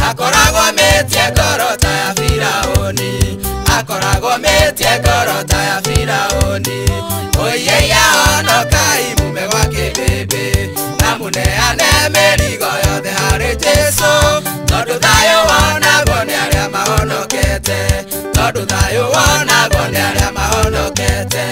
akoragwo metie ngoro ta ya Firaoni, akoragwo metie ngoro ta ya Firaoni. Oye ya honokai mume wake bebe, na muneane mĩrigo yothe harĩ Jesu, tondũ thayũ wonagwo nĩ arĩa mahonokete, tondũ thayũ wonagwo nĩ arĩa mahonokete.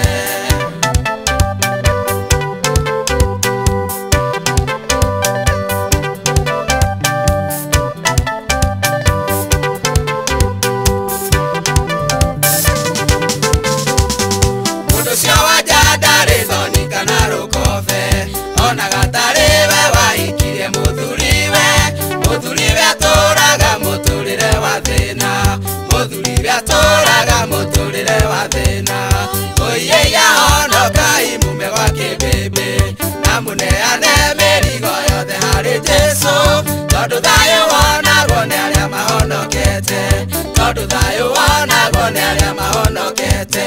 Toraga muturire wa thina, oye ya honokai mume wake bebe, na muneane mĩrigo yothe harĩ Jesu, tondũ thayũ wonagwo nĩ arĩa mahonokete, tondũ thayũ wonagwo nĩ arĩa mahonokete.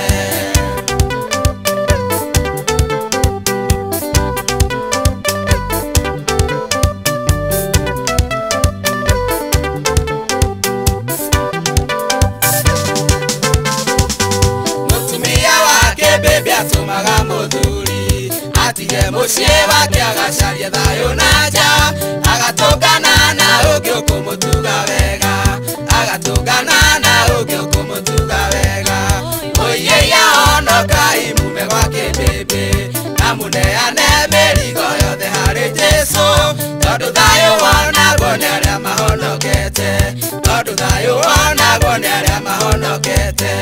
Baby atumaga muthuri atige muciĩ wake agacaria thayũ na nja, agatũngana na ũngĩ ũkũmũtuga wega, agatũngana na ũngĩ ũkũmũtuga wega. Oye ya honokai mume wake bebe, na muneane mĩrigo yothe harĩ Jesu, tondũ thayũ wonagwo nĩ arĩa mahonokete, tondũ thayũ wonagwo nĩ arĩa mahonokete.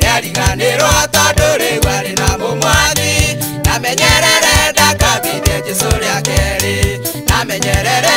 Nĩariganĩrwo tondũ rĩu arĩ na mũmwathi, na menyerere ndakambithie Jesũ rĩa kerĩ, na menyerere